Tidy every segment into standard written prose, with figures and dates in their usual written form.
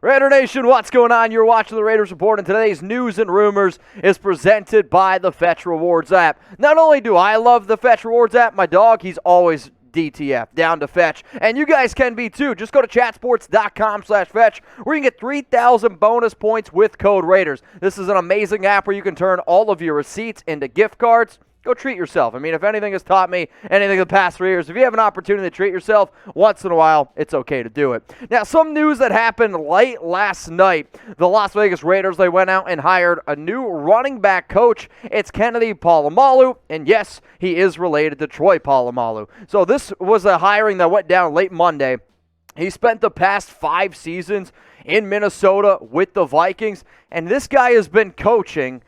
Raider Nation, what's going on? You're watching the Raiders Report, and today's news and rumors is presented by the Fetch Rewards app. Not only do I love the Fetch Rewards app, my dog, he's always DTF, down to fetch. And you guys can be too. Just go to chatsports.com/fetch where you can get 3,000 bonus points with code Raiders. This is an amazing app where you can turn all of your receipts into gift cards. Go treat yourself. I mean, if anything has taught me anything in the past 3 years, if you have an opportunity to treat yourself once in a while, it's okay to do it. Now, some news that happened late last night. The Las Vegas Raiders, they went out and hired a new running back coach. It's Kennedy Polamalu, and yes, he is related to Troy Polamalu. So this was a hiring that went down late Monday. He spent the past 5 seasons in Minnesota with the Vikings, and this guy has been coaching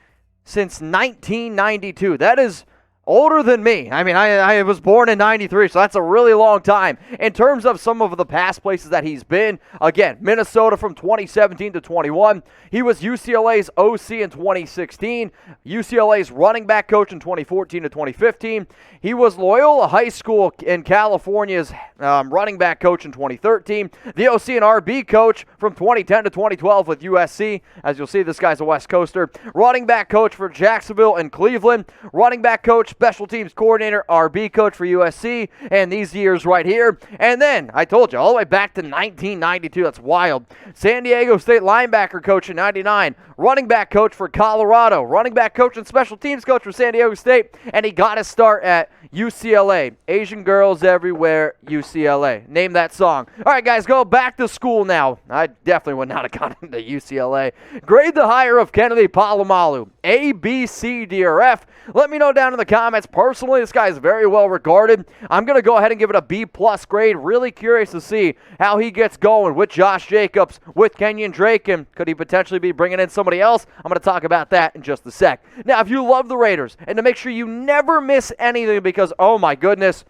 since 1992. That is older than me. I mean, I was born in 93, so that's a really long time. In terms of some of the past places that he's been, again, Minnesota from 2017 to 21. He was UCLA's OC in 2016, UCLA's running back coach in 2014 to 2015. He was Loyola High School in California's running back coach in 2013. The OC and RB coach from 2010 to 2012 with USC. As you'll see, this guy's a West Coaster. Running back coach for Jacksonville and Cleveland. Running back coach, special teams coordinator, RB coach for USC, and these years right here. And then, I told you, all the way back to 1992. That's wild. San Diego State linebacker coach in 99. Running back coach for Colorado. Running back coach and special teams coach for San Diego State. And he got his start at UCLA. Asian girls everywhere, UCLA. Name that song. All right, guys, go back to school now. I definitely would not have gone into UCLA. Grade the hire of Kennedy Polamalu. A, B, C, D, or F. Let me know down in the comments. Personally, this guy is very well regarded. I'm going to go ahead and give it a B+ grade. Really curious to see how he gets going with Josh Jacobs, with Kenyon Drake, and could he potentially be bringing in somebody else? I'm going to talk about that in just a sec. Now, if you love the Raiders, and to make sure you never miss anything because, oh my goodness,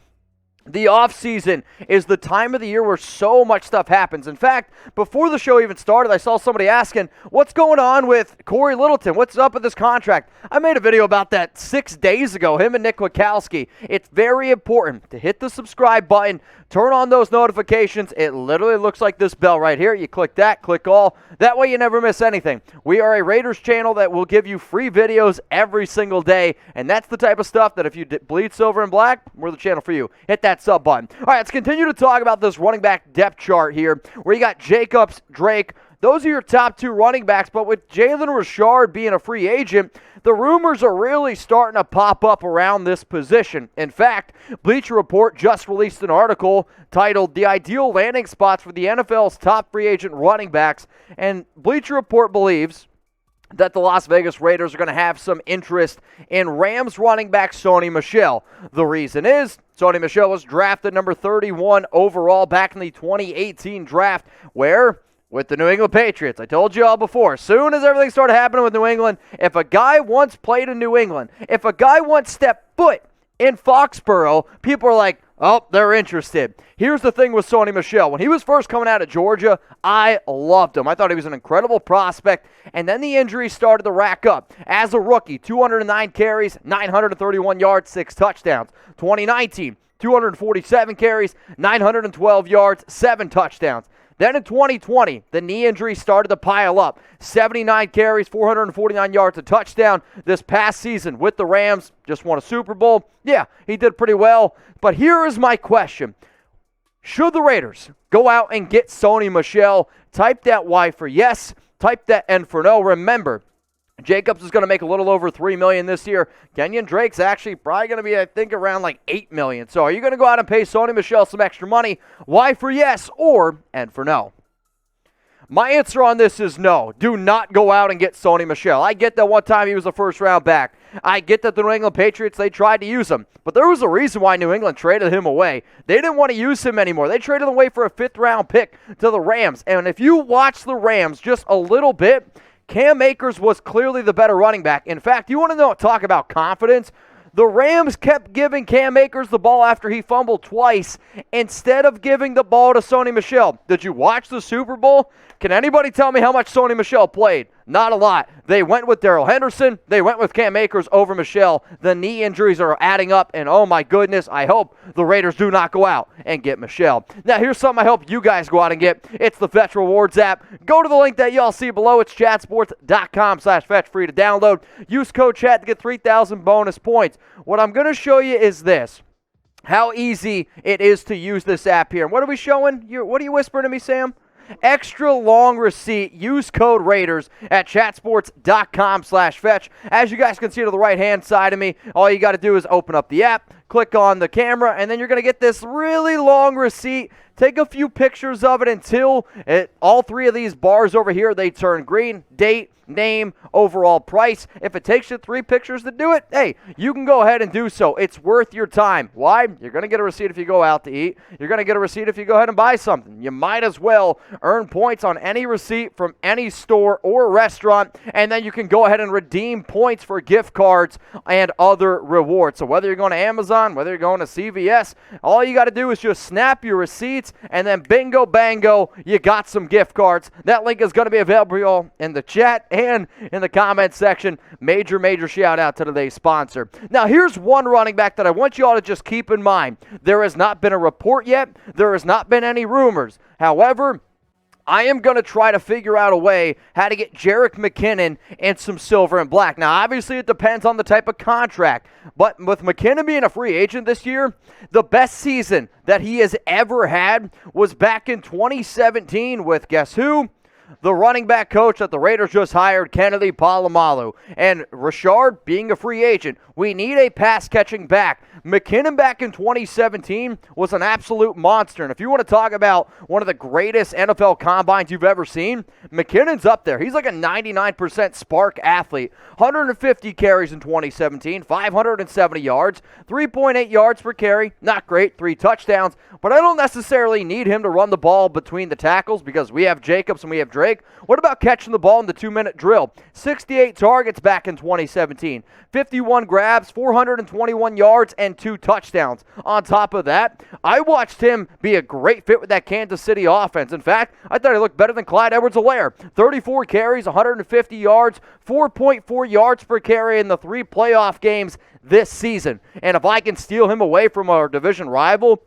the offseason is the time of the year where so much stuff happens. In fact, before the show even started, I saw somebody asking, what's going on with Corey Littleton? What's up with this contract? I made a video about that 6 days ago, him and Nick Wachowski. It's very important to hit the subscribe button, turn on those notifications. It literally looks like this bell right here. You click that, click all. That way you never miss anything. We are a Raiders channel that will give you free videos every single day, and that's the type of stuff that if you bleed silver and black, we're the channel for you. Hit that sub button. All right, let's continue to talk about this running back depth chart here, where you got Jacobs, Drake. Those are your top 2 running backs, but with Jalen Richard being a free agent, the rumors are really starting to pop up around this position. In fact, Bleacher Report just released an article titled The Ideal Landing Spots for the NFL's Top Free Agent Running Backs, and Bleacher Report believes that the Las Vegas Raiders are going to have some interest in Rams running back Sony Michel. The reason is Sony Michel was drafted number 31 overall back in the 2018 draft, where with the New England Patriots, I told you all before, as soon as everything started happening with New England, if a guy once played in New England, if a guy once stepped foot in Foxborough, people are like, oh, they're interested. Here's the thing with Sony Michel. When he was first coming out of Georgia, I loved him. I thought he was an incredible prospect, and then the injuries started to rack up. As a rookie, 209 carries, 931 yards, 6 touchdowns. 2019, 247 carries, 912 yards, 7 touchdowns. Then in 2020, the knee injuries started to pile up. 79 carries, 449 yards, a touchdown. This past season with the Rams, just won a Super Bowl. Yeah, he did pretty well. But here is my question. Should the Raiders go out and get Sony Michel? Type that Y for yes. Type that N for no. Remember, Jacobs is going to make a little over $3 million this year. Kenyon Drake's actually probably going to be, I think, around like $8 million. So are you going to go out and pay Sony Michel some extra money? Y for yes or N for no? My answer on this is no. Do not go out and get Sony Michel. I get that one time he was a first-round back. I get that the New England Patriots, they tried to use him. But there was a reason why New England traded him away. They didn't want to use him anymore. They traded him away for a 5th-round pick to the Rams. And if you watch the Rams just a little bit, Cam Akers was clearly the better running back. In fact, you want to talk about confidence? The Rams kept giving Cam Akers the ball after he fumbled twice instead of giving the ball to Sony Michel. Did you watch the Super Bowl? Can anybody tell me how much Sony Michel played? Not a lot. They went with Darrell Henderson. They went with Cam Akers over Michel. The knee injuries are adding up, and oh my goodness, I hope the Raiders do not go out and get Michel. Now, here's something I hope you guys go out and get. It's the Fetch Rewards app. Go to the link that y'all see below. It's chatsports.com/fetch, free to download. Use code chat to get 3,000 bonus points. What I'm going to show you is this. How easy it is to use this app here. And what are we showing? What are you whispering to me, Sam? Extra long receipt. Use code Raiders at chatsports.com/fetch. As you guys can see to the right-hand side of me, all you got to do is open up the app, click on the camera, and then you're going to get this really long receipt. Take a few pictures of it until all three of these bars over here, they turn green. Date, name, overall price. If it takes you 3 pictures to do it, hey, you can go ahead and do so. It's worth your time. Why? You're going to get a receipt if you go out to eat. You're going to get a receipt if you go ahead and buy something. You might as well earn points on any receipt from any store or restaurant, and then you can go ahead and redeem points for gift cards and other rewards. So whether you're going to Amazon, whether you're going to CVS, all you got to do is just snap your receipts, and then bingo bango, you got some gift cards. That link is going to be available in the chat and in the comments section. Major shout out to today's sponsor. Now, here's one running back that I want you all to just keep in mind. There has not been a report yet. There has not been any rumors. However, I am going to try to figure out a way how to get Jerick McKinnon in some silver and black. Now, obviously, it depends on the type of contract. But with McKinnon being a free agent this year, the best season that he has ever had was back in 2017 with, guess who? The running back coach that the Raiders just hired, Kennedy Polamalu. And Richard being a free agent. We need a pass-catching back. McKinnon back in 2017 was an absolute monster. And if you want to talk about one of the greatest NFL combines you've ever seen, McKinnon's up there. He's like a 99% spark athlete. 150 carries in 2017, 570 yards, 3.8 yards per carry. Not great, 3 touchdowns. But I don't necessarily need him to run the ball between the tackles because we have Jacobs and we have Drake. What about catching the ball in the 2-minute drill? 68 targets back in 2017. 51 grabs, 421 yards, and 2 touchdowns. On top of that, I watched him be a great fit with that Kansas City offense. In fact, I thought he looked better than Clyde Edwards-Helaire. 34 carries, 150 yards, 4.4 yards per carry in the 3 playoff games this season. And if I can steal him away from our division rival,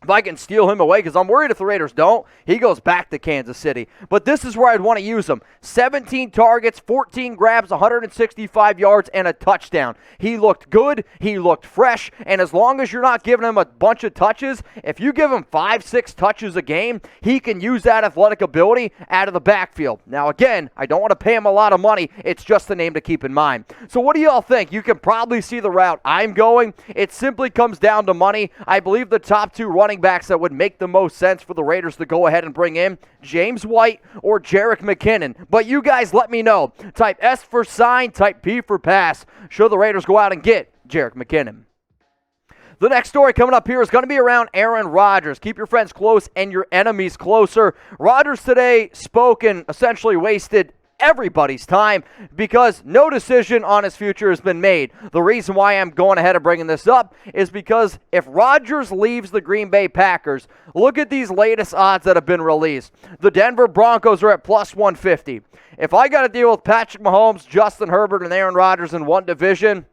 if I can steal him away, because I'm worried if the Raiders don't, he goes back to Kansas City. But this is where I'd want to use him. 17 targets, 14 grabs, 165 yards, and a touchdown. He looked good. He looked fresh. And as long as you're not giving him a bunch of touches, if you give him 5-6 touches a game, he can use that athletic ability out of the backfield. Now, again, I don't want to pay him a lot of money. It's just a name to keep in mind. So what do y'all think? You can probably see the route I'm going. It simply comes down to money. I believe the top 2 running backs that would make the most sense for the Raiders to go ahead and bring in, James White or Jerick McKinnon. But you guys let me know. Type S for sign, type P for pass. Show the Raiders go out and get Jerick McKinnon. The next story coming up here is going to be around Aaron Rodgers. Keep your friends close and your enemies closer. Rodgers today spoke and essentially wasted everybody's time because no decision on his future has been made. The reason why I'm going ahead and bringing this up is because if Rodgers leaves the Green Bay Packers, look at these latest odds that have been released. The Denver Broncos are at plus 150. If I got to deal with Patrick Mahomes, Justin Herbert, and Aaron Rodgers in one division,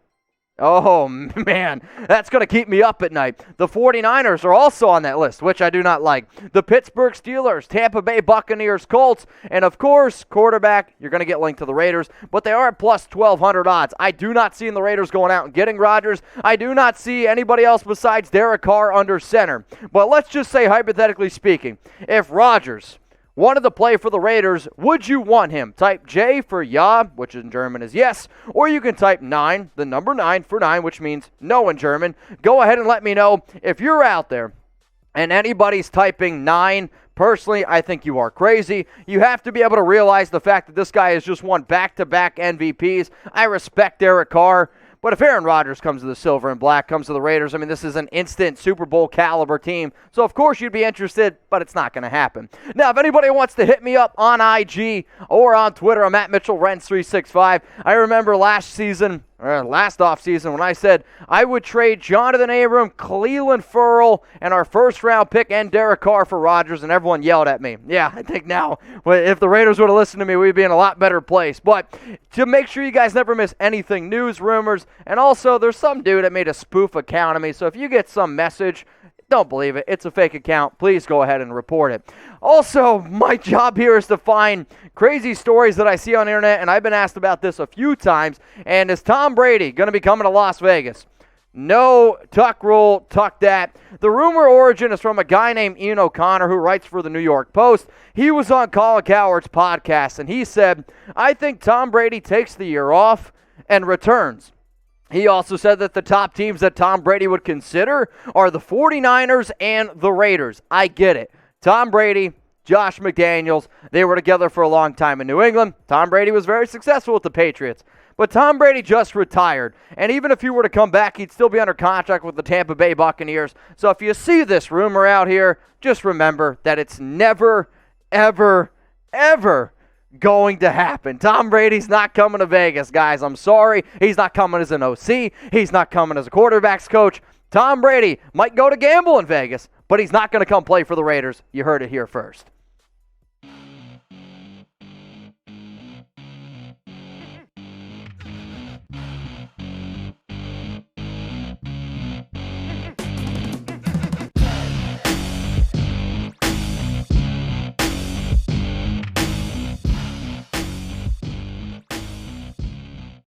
oh, man, that's going to keep me up at night. The 49ers are also on that list, which I do not like. The Pittsburgh Steelers, Tampa Bay Buccaneers, Colts, and, of course, quarterback, you're going to get linked to the Raiders, but they are at plus 1,200 odds. I do not see the Raiders going out and getting Rodgers. I do not see anybody else besides Derek Carr under center. But let's just say, hypothetically speaking, if Rodgers wanted to play for the Raiders, would you want him? Type J for ja, which in German is yes, or you can type 9, the number 9 for 9, which means no in German. Go ahead and let me know if you're out there and anybody's typing 9. Personally, I think you are crazy. You have to be able to realize the fact that this guy has just won back-to-back MVPs. I respect Derek Carr. But if Aaron Rodgers comes to the silver and black, comes to the Raiders, I mean, this is an instant Super Bowl caliber team. So, of course, you'd be interested, but it's not going to happen. Now, if anybody wants to hit me up on IG or on Twitter, I'm at Renz 365. I remember last season, last offseason when I said I would trade Jonathan Abram, Cleveland Ferrell, and our first-round pick and Derek Carr for Rodgers, and everyone yelled at me. Yeah, I think now, if the Raiders would have listened to me, we'd be in a lot better place. But to make sure you guys never miss anything, news, rumors, and also there's some dude that made a spoof account of me, so if you get some message, don't believe it. It's a fake account. Please go ahead and report it. Also, my job here is to find crazy stories that I see on the internet, and I've been asked about this a few times. And is Tom Brady going to be coming to Las Vegas? No, tuck rule, tuck that. The rumor origin is from a guy named Ian O'Connor who writes for the New York Post. He was on Colin Cowherd's podcast, and he said, I think Tom Brady takes the year off and returns. He also said that the top teams that Tom Brady would consider are the 49ers and the Raiders. I get it. Tom Brady, Josh McDaniels, they were together for a long time in New England. Tom Brady was very successful with the Patriots. But Tom Brady just retired. And even if he were to come back, he'd still be under contract with the Tampa Bay Buccaneers. So if you see this rumor out here, just remember that it's never, ever, ever going to happen. Tom Brady's not coming to Vegas, guys. I'm sorry. He's not coming as an OC. He's not coming as a quarterbacks coach. Tom Brady might go to gamble in Vegas, but he's not going to come play for the Raiders. You heard it here first.